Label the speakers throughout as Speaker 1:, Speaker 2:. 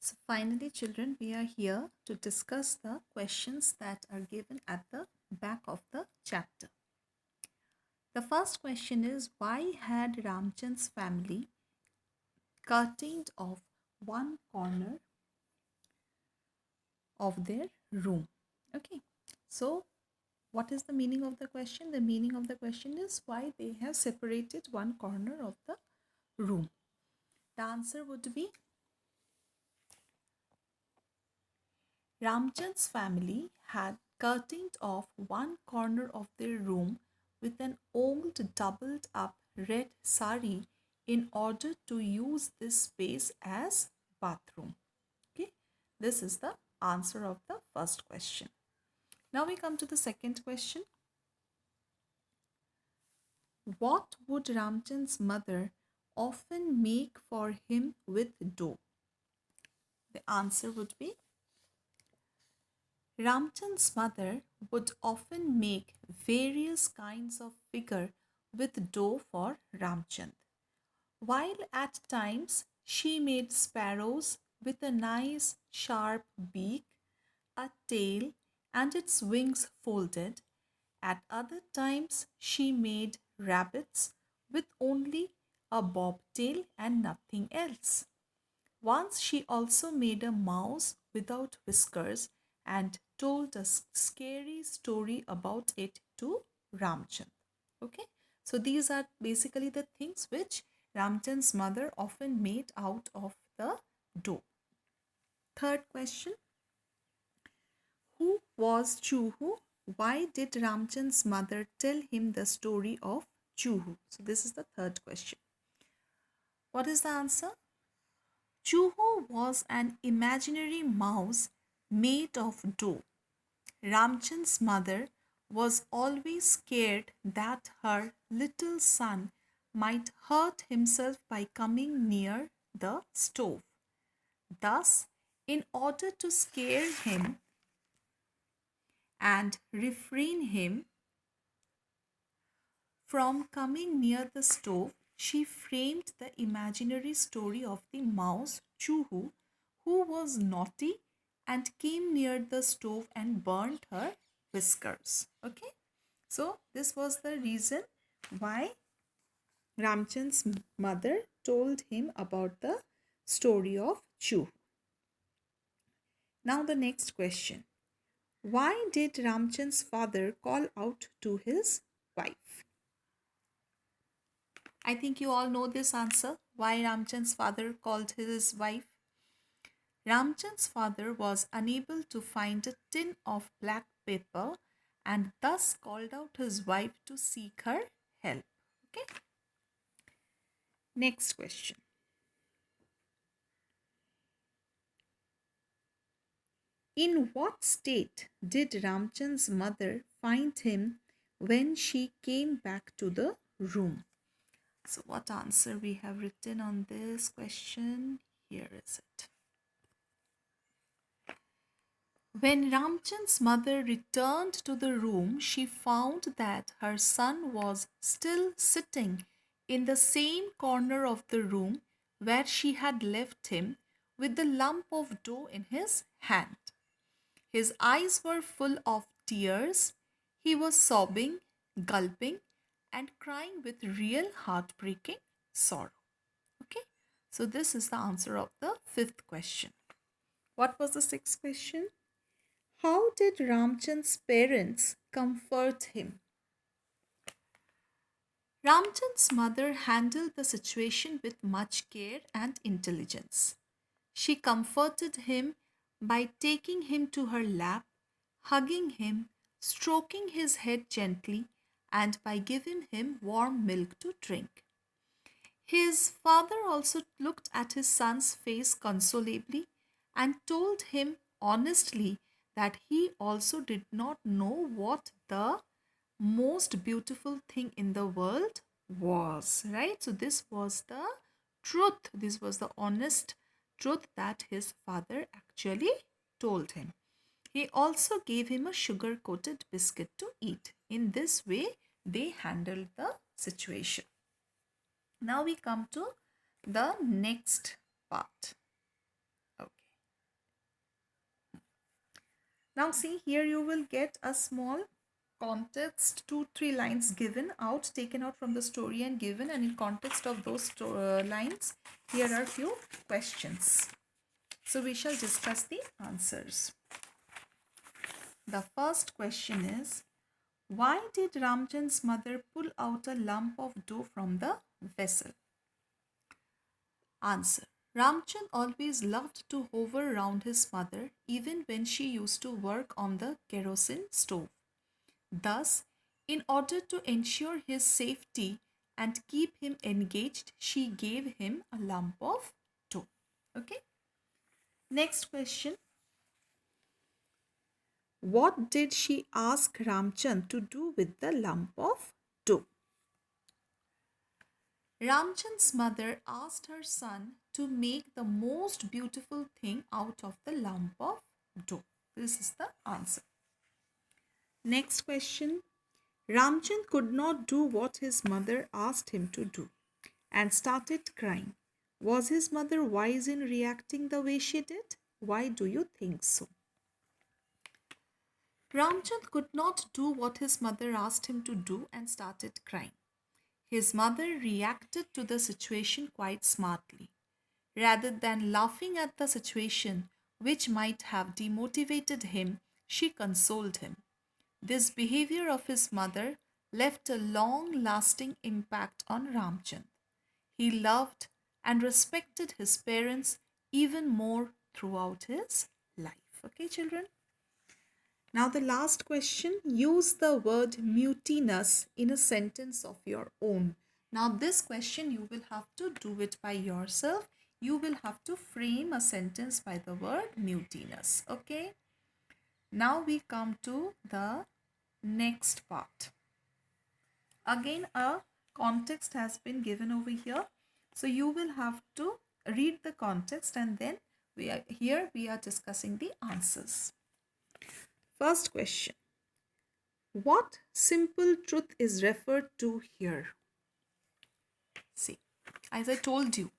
Speaker 1: So finally, children, we are here to discuss the questions that are given at the back of the chapter. The first question is, why had Ramchand's family curtained off one corner of their room? Okay, so what is the meaning of the question? The meaning of the question is why they have separated one corner of the room. The answer would be Ramchand's family had curtained off one corner of their room with an old doubled up red sari in order to use this space as bathroom. Okay, this is the answer of the first question. Now we come to the second question. What would Ramchand's mother often make for him with dough? The answer would be Ramchand's mother would often make various kinds of figure with dough for Ramchand, while at times she made sparrows with a nice sharp beak, a tail, and its wings folded. At other times she made rabbits with only a bobtail and nothing else. Once she also made a mouse without whiskers and told a scary story about it to Ramchand. Okay, so these are basically the things which Ramchand's mother often made out of the dough. Third question. Who was Chuhu? Why did Ramchand's mother tell him the story of Chuhu? So this is the third question. What is the answer? Chuhu was an imaginary mouse made of dough. Ramchand's mother was always scared that her little son might hurt himself by coming near the stove. Thus, in order to scare him and refrain him from coming near the stove, she framed the imaginary story of the mouse Chuhu, who was naughty and came near the stove and burnt her whiskers. Okay, so this was the reason why Ramchand's mother told him about the story of Chuhu. Now, the next question. Why did Ramchand's father call out to his wife? I think you all know this answer. Why Ramchand's father called his wife? Ramchand's father was unable to find a tin of black pepper and thus called out his wife to seek her help. Okay. Next question. In what state did Ramchand's mother find him when she came back to the room? So what answer we have written on this question? Here is it. When Ramchand's mother returned to the room, she found that her son was still sitting in the same corner of the room where she had left him with the lump of dough in his hand. His eyes were full of tears. He was sobbing, gulping, and crying with real heartbreaking sorrow. Okay, so this is the answer of the fifth question. What was the sixth question? How did Ramchand's parents comfort him? Ramchand's mother handled the situation with much care and intelligence. She comforted him by taking him to her lap, hugging him, stroking his head gently, and by giving him warm milk to drink. His father also looked at his son's face consolably and told him honestly that he also did not know what the most beautiful thing in the world was, right? So, this was the truth, this was the honest truth that his father actually told him. He also gave him a sugar coated biscuit to eat. In this way, they handled the situation. Now we come to the next part. Okay. Now see, here you will get a small context, 2-3 lines given out, taken out from the story and given, and in context of those lines, here are few questions. So we shall discuss the answers. The first question is, why did Ramchand's mother pull out a lump of dough from the vessel? Answer. Ramchand always loved to hover round his mother even when she used to work on the kerosene stove. Thus, in order to ensure his safety and keep him engaged, she gave him a lump of dough. Okay. Next question. What did she ask Ramchand to do with the lump of dough? Ramchand's mother asked her son to make the most beautiful thing out of the lump of dough. This is the answer. Next question. Ramchand could not do what his mother asked him to do and started crying. Was his mother wise in reacting the way she did? Why do you think so? Ramchand could not do what his mother asked him to do and started crying. His mother reacted to the situation quite smartly. Rather than laughing at the situation, which might have demotivated him, she consoled him. This behavior of his mother left a long lasting impact on Ramchand. He loved and respected his parents even more throughout his life. Okay, children? Now, the last question, use the word mutinous in a sentence of your own. Now, this question you will have to do it by yourself. You will have to frame a sentence by the word mutinous. Okay. Now, we come to the next part. Again, a context has been given over here. So, you will have to read the context and then we are discussing the answers. First question. What simple truth is referred to here? See, as I told you,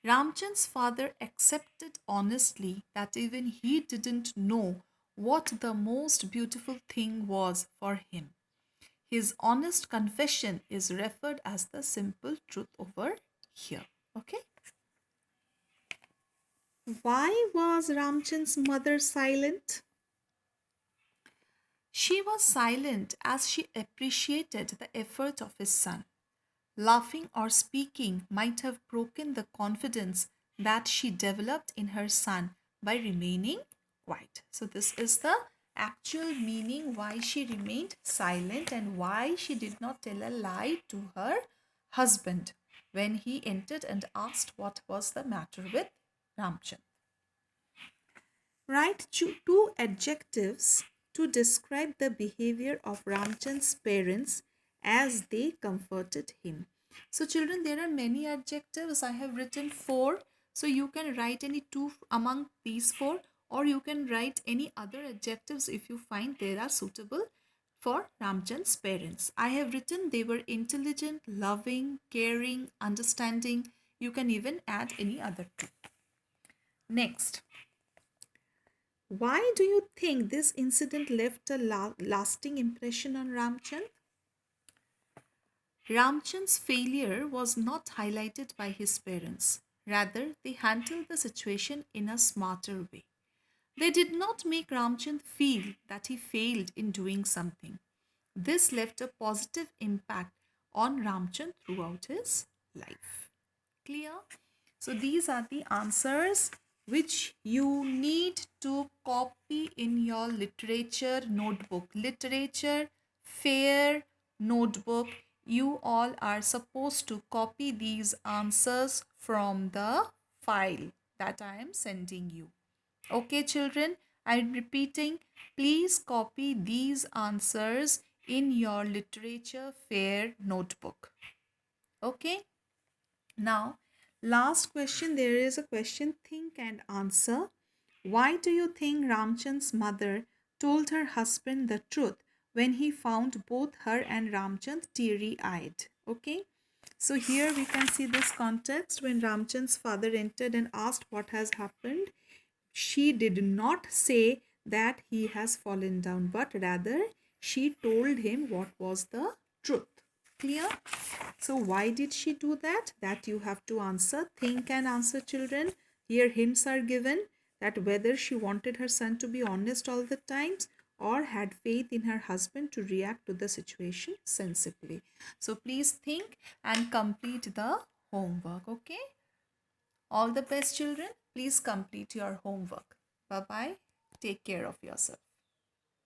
Speaker 1: Ramchand's father accepted honestly that even he didn't know what the most beautiful thing was for him. His honest confession is referred as the simple truth over here. Okay? Why was Ramchand's mother silent? She was silent as she appreciated the effort of his son. Laughing or speaking might have broken the confidence that she developed in her son by remaining quiet. So, this is the actual meaning why she remained silent and why she did not tell a lie to her husband when he entered and asked what was the matter with Ramchand. Write two adjectives to describe the behavior of Ramchand's parents as they comforted him. So, children, there are many adjectives. I have written 4. So, you can write any 2 among these 4, or you can write any other adjectives if you find they are suitable for Ramchand's parents. I have written they were intelligent, loving, caring, understanding. You can even add any other 2. Next. Why do you think this incident left a lasting impression on Ramchand? Ramchand's failure was not highlighted by his parents. Rather, they handled the situation in a smarter way. They did not make Ramchand feel that he failed in doing something. This left a positive impact on Ramchand throughout his life. Clear? So, these are the answers which you need to copy in your literature notebook. Literature fair notebook. You all are supposed to copy these answers from the file that I am sending you. Okay, children, I'm repeating, please copy these answers in your literature fair notebook. Okay, now last question, there is a question, think and answer. Why do you think Ramchand's mother told her husband the truth when he found both her and Ramchand teary-eyed? Okay, so here we can see this context. When Ramchand's father entered and asked what has happened, she did not say that he has fallen down, but rather she told him what was the truth. Clear? So, why did she do that? That you have to answer. Think and answer, children. Here, hints are given that whether she wanted her son to be honest all the times or had faith in her husband to react to the situation sensibly. So, please think and complete the homework. Okay? All the best, children. Please complete your homework. Bye bye. Take care of yourself.